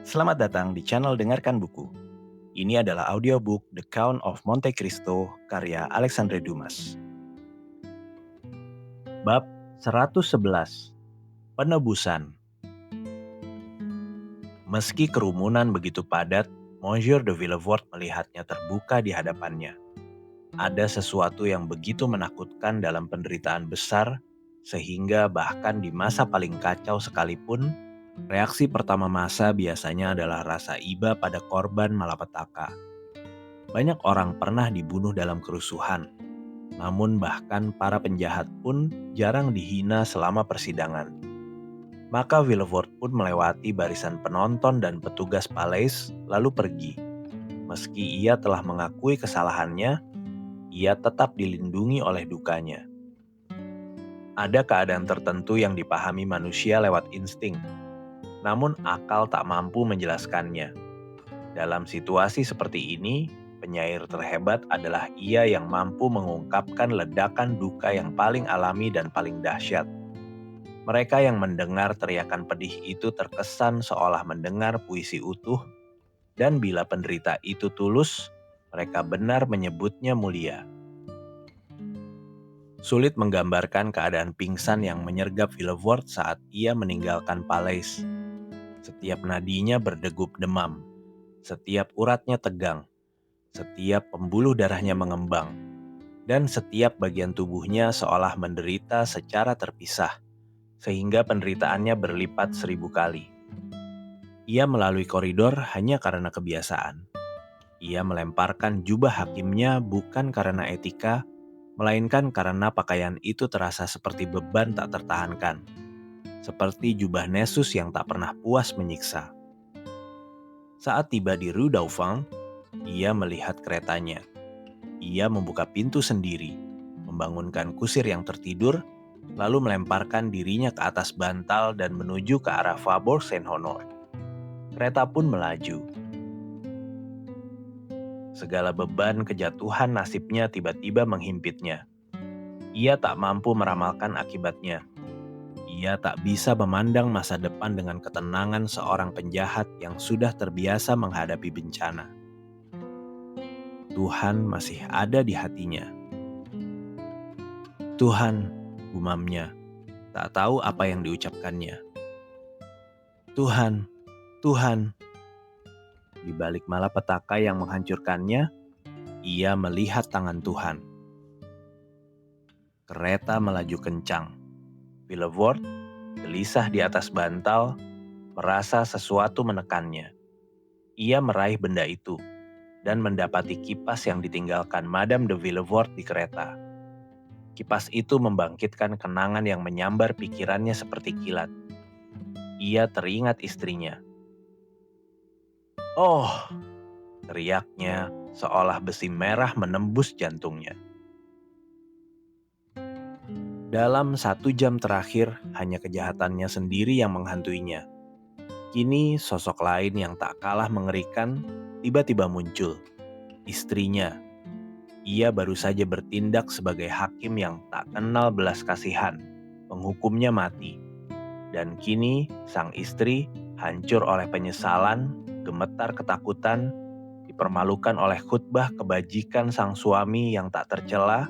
Selamat datang di channel Dengarkan Buku. Ini adalah audiobook The Count of Monte Cristo karya Alexandre Dumas. Bab 111. Penebusan. Meski kerumunan begitu padat, Monsieur de Villefort melihatnya terbuka di hadapannya. Ada sesuatu yang begitu menakutkan dalam penderitaan besar, sehingga bahkan di masa paling kacau sekalipun, reaksi pertama masa biasanya adalah rasa iba pada korban malapetaka. Banyak orang pernah dibunuh dalam kerusuhan, namun bahkan para penjahat pun jarang dihina selama persidangan. Maka Villefort pun melewati barisan penonton dan petugas Palais lalu pergi. Meski ia telah mengakui kesalahannya, ia tetap dilindungi oleh dukanya. Ada keadaan tertentu yang dipahami manusia lewat insting, namun akal tak mampu menjelaskannya. Dalam situasi seperti ini, penyair terhebat adalah ia yang mampu mengungkapkan ledakan duka yang paling alami dan paling dahsyat. Mereka yang mendengar teriakan pedih itu terkesan seolah mendengar puisi utuh, dan bila penderita itu tulus, mereka benar menyebutnya mulia. Sulit menggambarkan keadaan pingsan yang menyergap Villefort saat ia meninggalkan Palais. Setiap nadinya berdegup demam, setiap uratnya tegang, setiap pembuluh darahnya mengembang, dan setiap bagian tubuhnya seolah menderita secara terpisah, sehingga penderitaannya berlipat 1000 kali. Ia melalui koridor hanya karena kebiasaan. Ia melemparkan jubah hakimnya bukan karena etika, melainkan karena pakaian itu terasa seperti beban tak tertahankan, seperti jubah Nesus yang tak pernah puas menyiksa. Saat tiba di Rue Dauphine, ia melihat keretanya. Ia membuka pintu sendiri, membangunkan kusir yang tertidur, lalu melemparkan dirinya ke atas bantal dan menuju ke arah Faubourg Saint-Honor. Kereta pun melaju. Segala beban kejatuhan nasibnya tiba-tiba menghimpitnya. Ia tak mampu meramalkan akibatnya. Ia tak bisa memandang masa depan dengan ketenangan seorang penjahat yang sudah terbiasa menghadapi bencana. Tuhan masih ada di hatinya. Tuhan, gumamnya, tak tahu apa yang diucapkannya. Tuhan, Tuhan. Di balik malapetaka yang menghancurkannya, ia melihat tangan Tuhan. Kereta melaju kencang. Villefort gelisah di atas bantal, merasa sesuatu menekannya. Ia meraih benda itu dan mendapati kipas yang ditinggalkan Madame de Villefort di kereta. Kipas itu membangkitkan kenangan yang menyambar pikirannya seperti kilat. Ia teringat istrinya. "Oh!" teriaknya seolah besi merah menembus jantungnya. Dalam 1 jam terakhir, hanya kejahatannya sendiri yang menghantuinya. Kini sosok lain yang tak kalah mengerikan tiba-tiba muncul. Istrinya. Ia baru saja bertindak sebagai hakim yang tak kenal belas kasihan, menghukumnya mati. Dan kini sang istri hancur oleh penyesalan, gemetar ketakutan, dipermalukan oleh khutbah kebajikan sang suami yang tak tercela,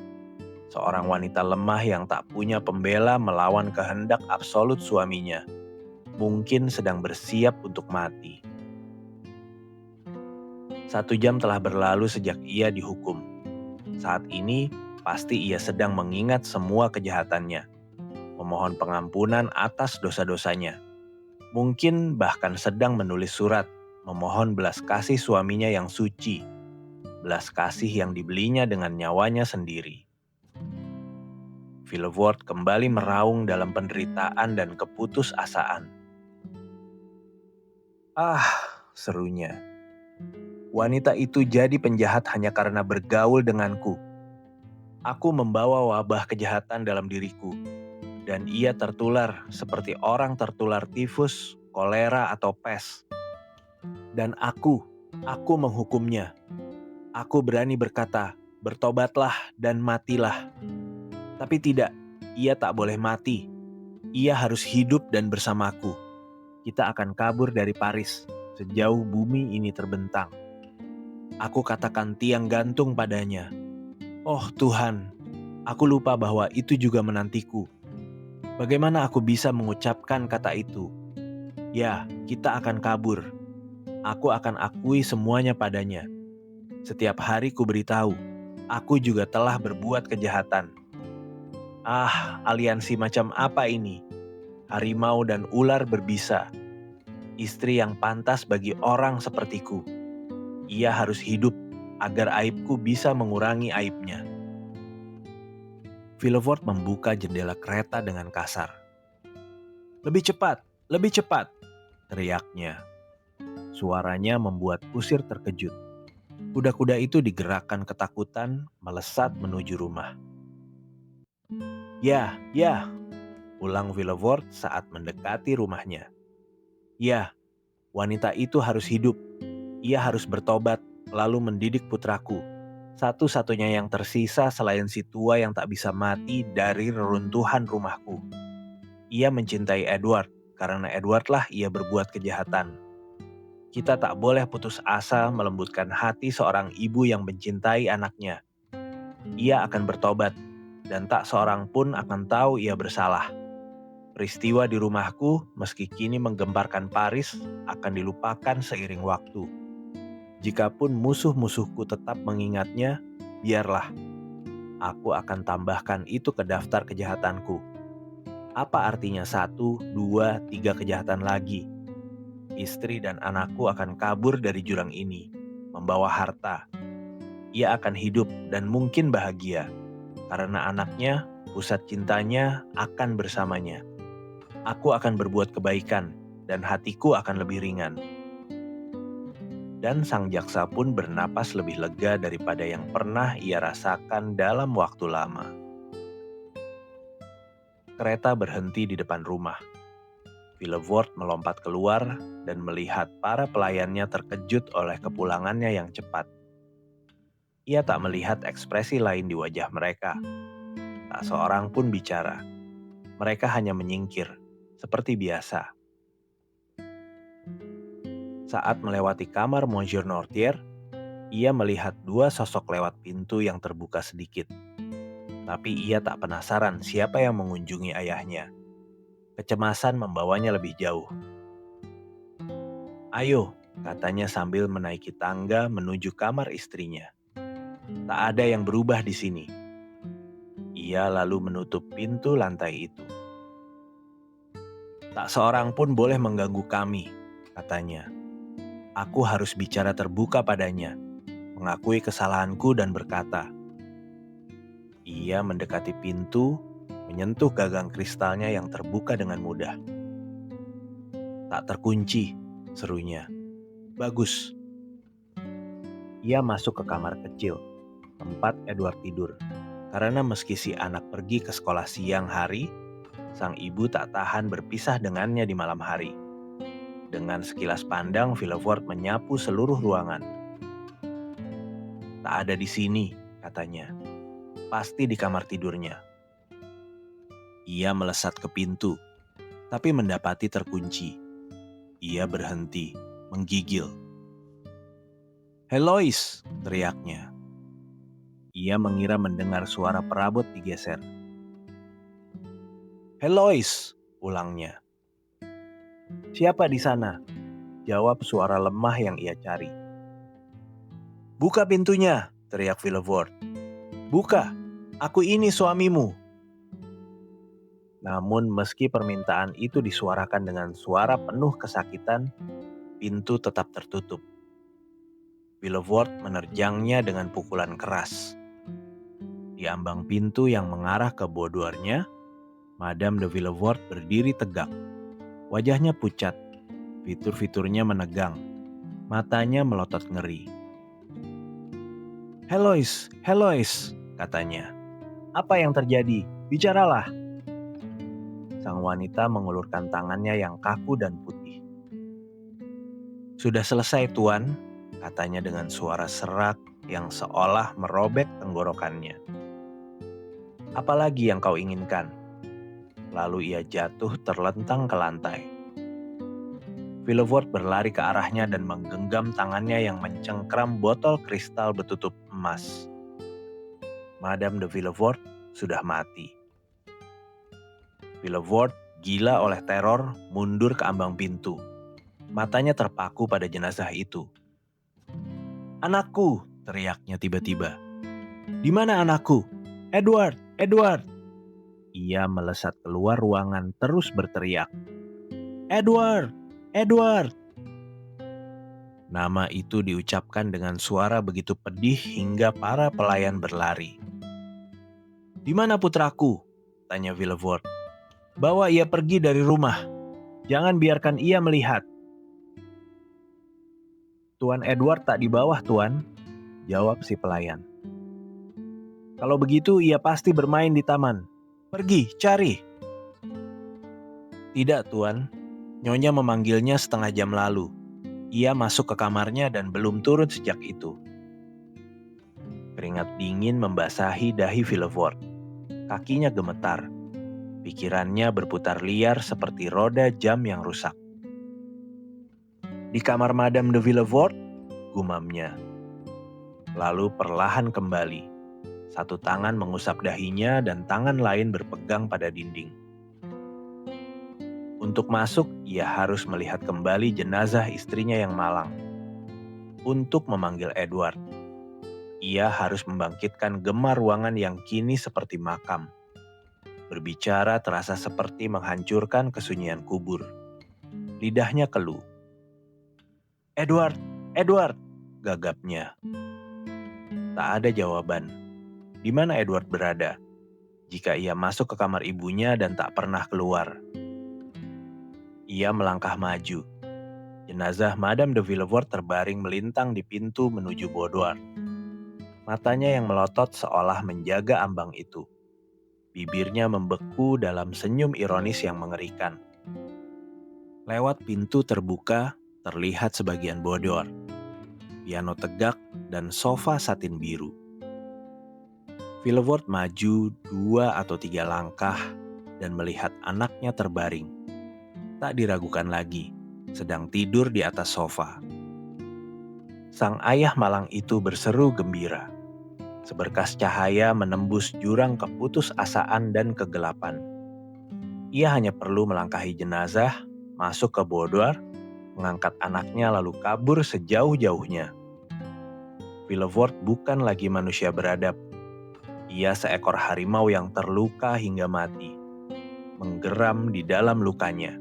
seorang wanita lemah yang tak punya pembela melawan kehendak absolut suaminya, mungkin sedang bersiap untuk mati. 1 jam telah berlalu sejak ia dihukum. Saat ini, pasti ia sedang mengingat semua kejahatannya, memohon pengampunan atas dosa-dosanya. Mungkin bahkan sedang menulis surat, memohon belas kasih suaminya yang suci, belas kasih yang dibelinya dengan nyawanya sendiri. Villefort kembali meraung dalam penderitaan dan keputusasaan. "Ah," serunya. "Wanita itu jadi penjahat hanya karena bergaul denganku. Aku membawa wabah kejahatan dalam diriku, dan ia tertular seperti orang tertular tifus, kolera, atau pes. Dan aku menghukumnya. Aku berani berkata, bertobatlah dan matilah. Tapi tidak, ia tak boleh mati. Ia harus hidup dan bersamaku. Kita akan kabur dari Paris, sejauh bumi ini terbentang. Aku katakan tiang gantung padanya. Oh Tuhan, aku lupa bahwa itu juga menantiku. Bagaimana aku bisa mengucapkan kata itu? Ya, kita akan kabur. Aku akan akui semuanya padanya. Setiap hari ku beritahu, aku juga telah berbuat kejahatan. Ah, aliansi macam apa ini? Harimau dan ular berbisa. Istri yang pantas bagi orang sepertiku. Ia harus hidup agar aibku bisa mengurangi aibnya. Villefort membuka jendela kereta dengan kasar. Lebih cepat, lebih cepat, teriaknya. Suaranya membuat kusir terkejut. Kuda-kuda itu digerakkan ketakutan melesat menuju rumah. Ya, ya, ulang Villefort saat mendekati rumahnya. Ya, wanita itu harus hidup. Ia harus bertobat, lalu mendidik putraku. Satu-satunya yang tersisa selain si tua yang tak bisa mati dari reruntuhan rumahku. Ia mencintai Edward, karena Edwardlah ia berbuat kejahatan. Kita tak boleh putus asa melembutkan hati seorang ibu yang mencintai anaknya. Ia akan bertobat, dan tak seorang pun akan tahu ia bersalah. Peristiwa di rumahku, meski kini menggemparkan Paris, akan dilupakan seiring waktu. Jikapun musuh-musuhku tetap mengingatnya, biarlah. Aku akan tambahkan itu ke daftar kejahatanku. Apa artinya 1, 2, 3 kejahatan lagi? Istri dan anakku akan kabur dari jurang ini, membawa harta. Ia akan hidup dan mungkin bahagia, karena anaknya, pusat cintanya, akan bersamanya. Aku akan berbuat kebaikan, dan hatiku akan lebih ringan. Dan sang jaksa pun bernapas lebih lega daripada yang pernah ia rasakan dalam waktu lama. Kereta berhenti di depan rumah. Villefort melompat keluar dan melihat para pelayannya terkejut oleh kepulangannya yang cepat. Ia tak melihat ekspresi lain di wajah mereka. Tak seorang pun bicara. Mereka hanya menyingkir, seperti biasa. Saat melewati kamar Monsieur Nortier, ia melihat dua sosok lewat pintu yang terbuka sedikit. Tapi ia tak penasaran siapa yang mengunjungi ayahnya. Kecemasan membawanya lebih jauh. Ayo, katanya sambil menaiki tangga menuju kamar istrinya. Tak ada yang berubah di sini. Ia lalu menutup pintu lantai itu. Tak seorang pun boleh mengganggu kami, katanya. Aku harus bicara terbuka padanya, mengakui kesalahanku dan berkata. Ia mendekati pintu, menyentuh gagang kristalnya yang terbuka dengan mudah. Tak terkunci, serunya. Bagus. Ia masuk ke kamar kecil, tempat Edward tidur. Karena meski si anak pergi ke sekolah siang hari, sang ibu tak tahan berpisah dengannya di malam hari. Dengan sekilas pandang, Villefort menyapu seluruh ruangan. Tak ada di sini, katanya. Pasti di kamar tidurnya. Ia melesat ke pintu, tapi mendapati terkunci. Ia berhenti, menggigil. Heloise, teriaknya. Ia mengira mendengar suara perabot digeser. Heloise, ulangnya. Siapa di sana? Jawab suara lemah yang ia cari. Buka pintunya, teriak Villefort. Buka, aku ini suamimu. Namun meski permintaan itu disuarakan dengan suara penuh kesakitan, pintu tetap tertutup. Villefort menerjangnya dengan pukulan keras. Di ambang pintu yang mengarah ke boudoirnya, Madame de Villefort berdiri tegak. Wajahnya pucat, fitur-fiturnya menegang, matanya melotot ngeri. Heloise, Heloise, katanya. Apa yang terjadi? Bicaralah. Sang wanita mengulurkan tangannya yang kaku dan putih. Sudah selesai, Tuan, katanya dengan suara serak yang seolah merobek tenggorokannya. Apalagi yang kau inginkan? Lalu ia jatuh terlentang ke lantai. Villefort berlari ke arahnya dan menggenggam tangannya yang mencengkram botol kristal bertutup emas. Madame de Villefort sudah mati. Villefort, gila oleh teror, mundur ke ambang pintu. Matanya terpaku pada jenazah itu. "Anakku!" teriaknya tiba-tiba. "Di mana anakku? Edward! Edward!" Ia melesat keluar ruangan terus berteriak. "Edward! Edward!" Nama itu diucapkan dengan suara begitu pedih hingga para pelayan berlari. "Di mana putraku?" tanya Villefort. "Bawa ia pergi dari rumah. Jangan biarkan ia melihat." "Tuan Edward tak di bawah, Tuan," jawab si pelayan. "Kalau begitu ia pasti bermain di taman. Pergi, cari." "Tidak, Tuan. Nyonya memanggilnya setengah jam lalu. Ia masuk ke kamarnya dan belum turun sejak itu." Keringat dingin membasahi dahi Villefort. Kakinya gemetar. Pikirannya berputar liar seperti roda jam yang rusak. "Di kamar Madame de Villefort?" gumamnya. Lalu perlahan kembali. Satu tangan mengusap dahinya dan tangan lain berpegang pada dinding. Untuk masuk, ia harus melihat kembali jenazah istrinya yang malang. Untuk memanggil Edward, ia harus membangkitkan gema ruangan yang kini seperti makam. Berbicara terasa seperti menghancurkan kesunyian kubur. Lidahnya keluh. "Edward! Edward!" gagapnya. Tak ada jawaban. Di mana Edward berada? Jika ia masuk ke kamar ibunya dan tak pernah keluar. Ia melangkah maju. Jenazah Madame de Villefort terbaring melintang di pintu menuju boudoir. Matanya yang melotot seolah menjaga ambang itu. Bibirnya membeku dalam senyum ironis yang mengerikan. Lewat pintu terbuka, terlihat sebagian boudoir. Piano tegak dan sofa satin biru. Villefort maju 2 atau 3 langkah dan melihat anaknya terbaring. Tak diragukan lagi, sedang tidur di atas sofa. Sang ayah malang itu berseru gembira. Seberkas cahaya menembus jurang keputusasaan dan kegelapan. Ia hanya perlu melangkahi jenazah, masuk ke boudoir, mengangkat anaknya lalu kabur sejauh-jauhnya. Villefort bukan lagi manusia beradab. Ia seekor harimau yang terluka hingga mati, menggeram di dalam lukanya.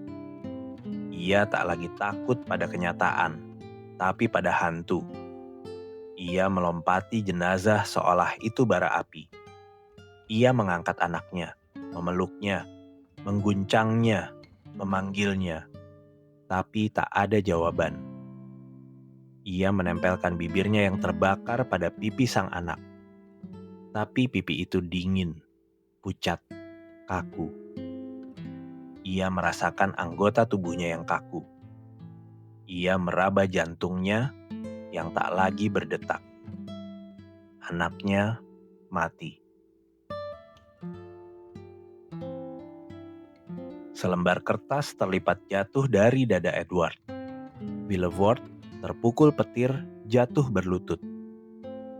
Ia tak lagi takut pada kenyataan, tapi pada hantu. Ia melompati jenazah seolah itu bara api. Ia mengangkat anaknya, memeluknya, mengguncangnya, memanggilnya. Tapi tak ada jawaban. Ia menempelkan bibirnya yang terbakar pada pipi sang anak. Tapi pipi itu dingin, pucat, kaku. Ia merasakan anggota tubuhnya yang kaku. Ia meraba jantungnya yang tak lagi berdetak. Anaknya mati. Selembar kertas terlipat jatuh dari dada Edward. Villefort terpukul petir jatuh berlutut.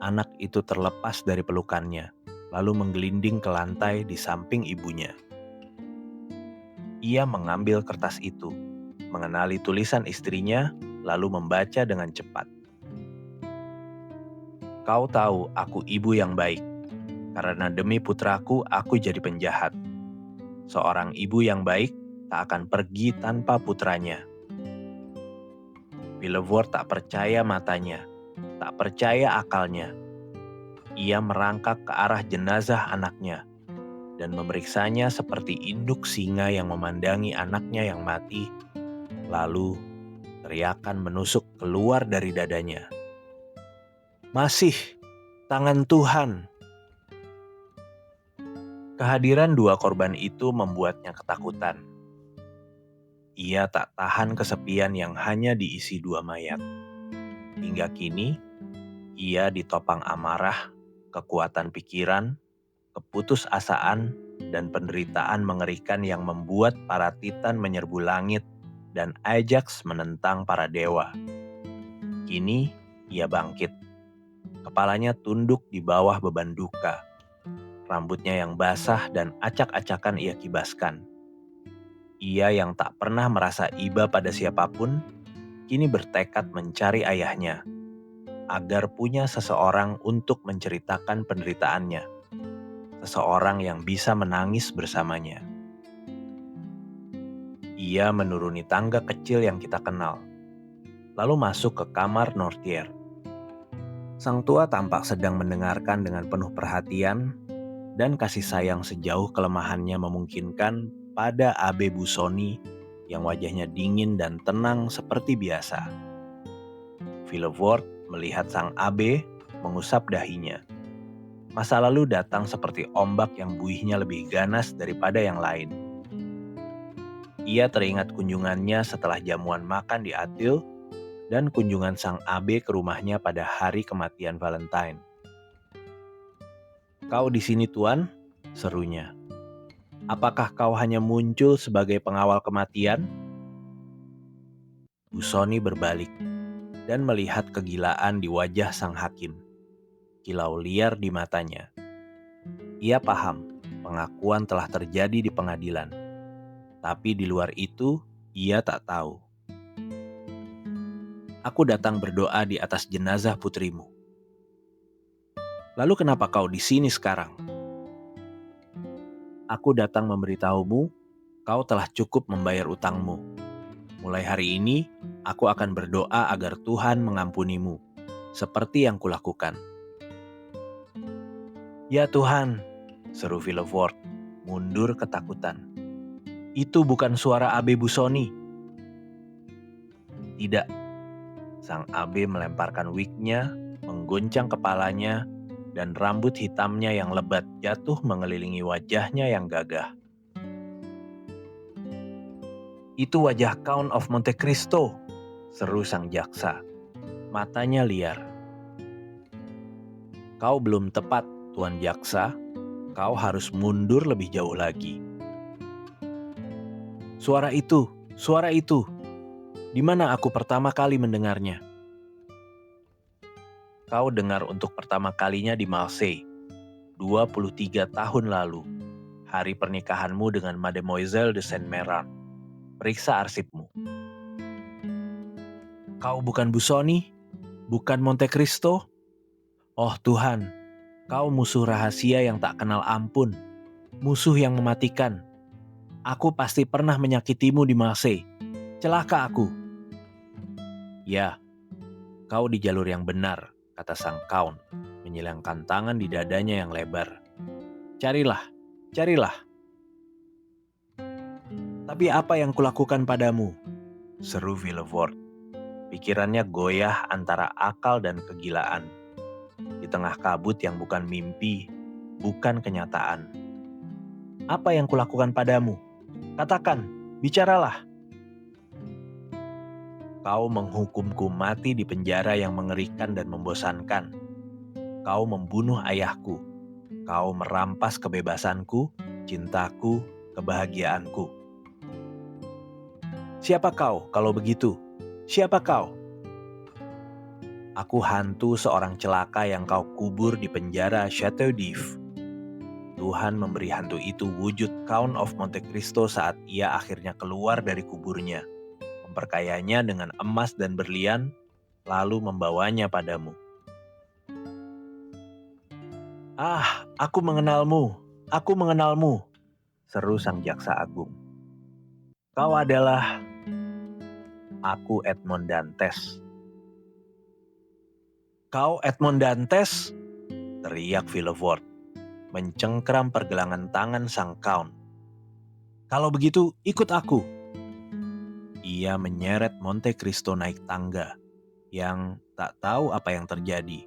Anak itu terlepas dari pelukannya, lalu menggelinding ke lantai di samping ibunya. Ia mengambil kertas itu, mengenali tulisan istrinya, lalu membaca dengan cepat. "Kau tahu aku ibu yang baik, karena demi putraku aku jadi penjahat. Seorang ibu yang baik tak akan pergi tanpa putranya." Villefort tak percaya matanya, tak percaya akalnya. Ia merangkak ke arah jenazah anaknya dan memeriksanya seperti induk singa yang memandangi anaknya yang mati. Lalu teriakan menusuk keluar dari dadanya. "Masih, tangan Tuhan!" Kehadiran dua korban itu membuatnya ketakutan. Ia tak tahan kesepian yang hanya diisi 2 mayat. Hingga kini, ia ditopang amarah, kekuatan pikiran, keputusasaan, dan penderitaan mengerikan yang membuat para titan menyerbu langit dan Ajax menentang para dewa. Kini ia bangkit. Kepalanya tunduk di bawah beban duka. Rambutnya yang basah dan acak-acakan ia kibaskan. Ia yang tak pernah merasa iba pada siapapun, kini bertekad mencari ayahnya, agar punya seseorang untuk menceritakan penderitaannya. Seseorang yang bisa menangis bersamanya. Ia menuruni tangga kecil yang kita kenal, lalu masuk ke kamar Nortier. Sang tua tampak sedang mendengarkan dengan penuh perhatian dan kasih sayang sejauh kelemahannya memungkinkan pada Abe Busoni yang wajahnya dingin dan tenang seperti biasa. Villefort melihat sang Abe mengusap dahinya. Masa lalu datang seperti ombak yang buihnya lebih ganas daripada yang lain. Ia teringat kunjungannya setelah jamuan makan di Atil dan kunjungan sang Abe ke rumahnya pada hari kematian Valentine. "Kau di sini, Tuan?" serunya. "Apakah kau hanya muncul sebagai pengawal kematian?" Busoni berbalik dan melihat kegilaan di wajah sang hakim. Kilau liar di matanya. Ia paham pengakuan telah terjadi di pengadilan. Tapi di luar itu, ia tak tahu. "Aku datang berdoa di atas jenazah putrimu." "Lalu kenapa kau di sini sekarang?" "Aku datang memberitahumu, kau telah cukup membayar utangmu. Mulai hari ini, aku akan berdoa agar Tuhan mengampunimu, seperti yang kulakukan." "Ya Tuhan," seru Villefort, mundur ketakutan. "Itu bukan suara Abe Busoni." "Tidak." Sang Abe melemparkan wignya, menggoncang kepalanya, dan rambut hitamnya yang lebat jatuh mengelilingi wajahnya yang gagah. "Itu wajah Count of Monte Cristo," seru sang jaksa. Matanya liar. "Kau belum tepat, Tuan Jaksa. Kau harus mundur lebih jauh lagi." Suara itu! Di mana aku pertama kali mendengarnya?" "Kau dengar untuk pertama kalinya di Marseille, 23 tahun lalu, hari pernikahanmu dengan Mademoiselle de Saint-Méran. Periksa arsipmu." "Kau bukan Busoni? Bukan Monte Cristo? Oh Tuhan, kau musuh rahasia yang tak kenal ampun, musuh yang mematikan. Aku pasti pernah menyakitimu di Marseille. Celaka aku." "Ya, kau di jalur yang benar," kata sang Count, menyilangkan tangan di dadanya yang lebar. Carilah. "Tapi apa yang kulakukan padamu?" seru Villefort. Pikirannya goyah antara akal dan kegilaan. Di tengah kabut yang bukan mimpi, bukan kenyataan. "Apa yang kulakukan padamu? Katakan, bicaralah." "Kau menghukumku mati di penjara yang mengerikan dan membosankan. Kau membunuh ayahku. Kau merampas kebebasanku, cintaku, kebahagiaanku." "Siapa kau kalau begitu? Siapa kau?" "Aku hantu seorang celaka yang kau kubur di penjara Chateau d'If." Tuhan memberi hantu itu wujud Count of Monte Cristo saat ia akhirnya keluar dari kuburnya, memperkayanya dengan emas dan berlian, lalu membawanya padamu. "Ah, aku mengenalmu, seru sang jaksa agung. "Kau adalah..." "Aku Edmond Dantes." "Kau Edmond Dantes?" teriak Villefort, mencengkram pergelangan tangan sang Count. "Kalau begitu, ikut aku." Ia menyeret Monte Cristo naik tangga, yang tak tahu apa yang terjadi,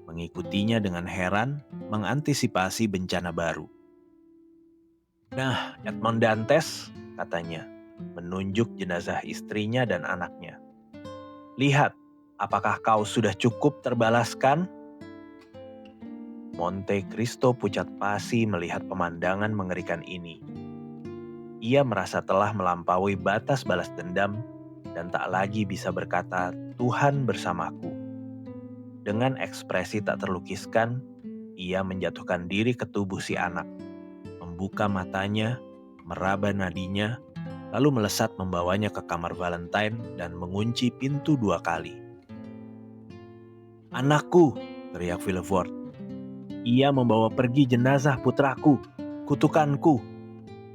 mengikutinya dengan heran, mengantisipasi bencana baru. "Nah, Edmond Dantes," katanya, menunjuk jenazah istrinya dan anaknya. "Lihat, apakah kau sudah cukup terbalaskan?" Monte Cristo pucat pasi melihat pemandangan mengerikan ini. Ia merasa telah melampaui batas balas dendam dan tak lagi bisa berkata, "Tuhan bersamaku." Dengan ekspresi tak terlukiskan, ia menjatuhkan diri ke tubuh si anak, membuka matanya, meraba nadinya, lalu melesat membawanya ke kamar Valentine dan mengunci pintu 2 kali. "Anakku!" teriak Villefort. "Ia membawa pergi jenazah putraku, kutukanku.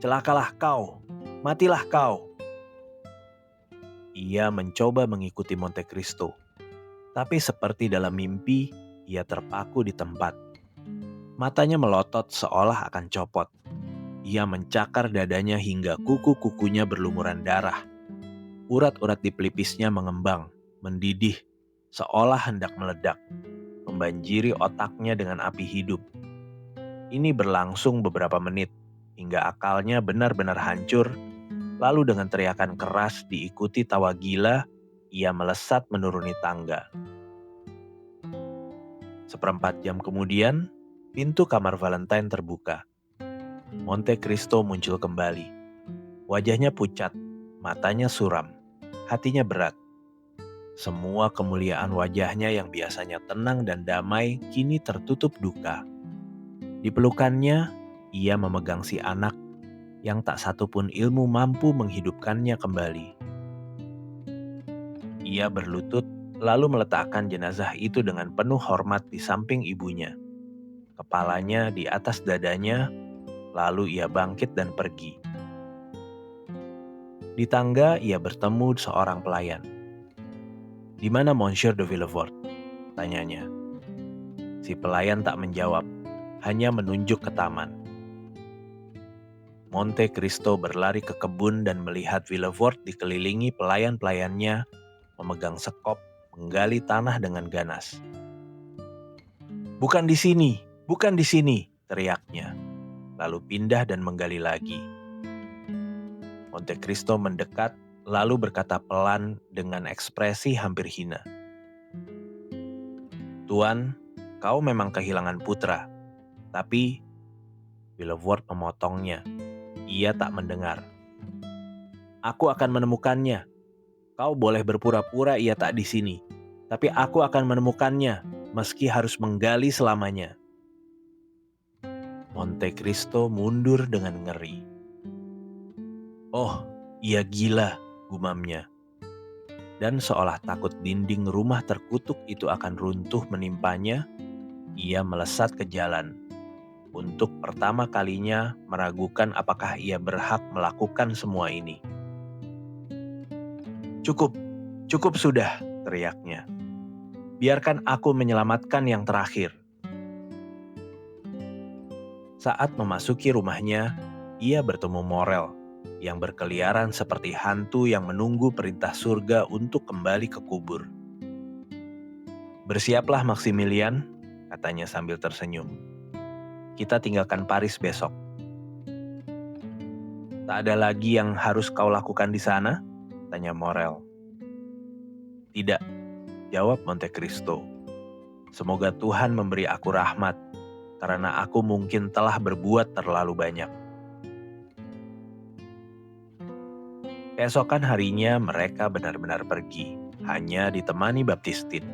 Celakalah kau, matilah kau." Ia mencoba mengikuti Monte Cristo, tapi seperti dalam mimpi, ia terpaku di tempat. Matanya melotot seolah akan copot. Ia mencakar dadanya hingga kuku-kukunya berlumuran darah. Urat-urat di pelipisnya mengembang, mendidih, seolah hendak meledak, membanjiri otaknya dengan api hidup. Ini berlangsung beberapa menit, hingga akalnya benar-benar hancur. Lalu dengan teriakan keras diikuti tawa gila, ia melesat menuruni tangga. 1/4 jam kemudian, pintu kamar Valentine terbuka. Monte Cristo muncul kembali. Wajahnya pucat, matanya suram, hatinya berat. Semua kemuliaan wajahnya yang biasanya tenang dan damai kini tertutup duka. Di pelukannya, ia memegang si anak yang tak satupun ilmu mampu menghidupkannya kembali. Ia berlutut lalu meletakkan jenazah itu dengan penuh hormat di samping ibunya. Kepalanya di atas dadanya, lalu ia bangkit dan pergi. Di tangga ia bertemu seorang pelayan. "Di mana Monsieur de Villefort?" tanyanya. Si pelayan tak menjawab, hanya menunjuk ke taman. Monte Cristo berlari ke kebun dan melihat Villefort dikelilingi pelayan-pelayannya memegang sekop, menggali tanah dengan ganas. "Bukan di sini, bukan di sini," teriaknya, lalu pindah dan menggali lagi. Monte Cristo mendekat, lalu berkata pelan dengan ekspresi hampir hina, "Tuan, kau memang kehilangan putra, tapi..." Villefort memotongnya. Ia tak mendengar. "Aku akan menemukannya. Kau boleh berpura-pura ia tak di sini, tapi aku akan menemukannya, meski harus menggali selamanya." Monte Cristo mundur dengan ngeri. "Oh, ia gila," gumamnya. Dan seolah takut dinding rumah terkutuk itu akan runtuh menimpanya, ia melesat ke jalan. Untuk pertama kalinya meragukan apakah ia berhak melakukan semua ini. "Cukup, cukup sudah," teriaknya. "Biarkan aku menyelamatkan yang terakhir." Saat memasuki rumahnya, ia bertemu Morel yang berkeliaran seperti hantu yang menunggu perintah surga untuk kembali ke kubur. "Bersiaplah Maximilian," katanya sambil tersenyum. "Kita tinggalkan Paris besok." "Tak ada lagi yang harus kau lakukan di sana?" tanya Morel. "Tidak," jawab Monte Cristo. "Semoga Tuhan memberi aku rahmat, karena aku mungkin telah berbuat terlalu banyak." Keesokan harinya mereka benar-benar pergi, hanya ditemani Baptistin.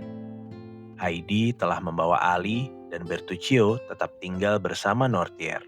Heidi telah membawa Ali dan Bertuccio tetap tinggal bersama Nortier.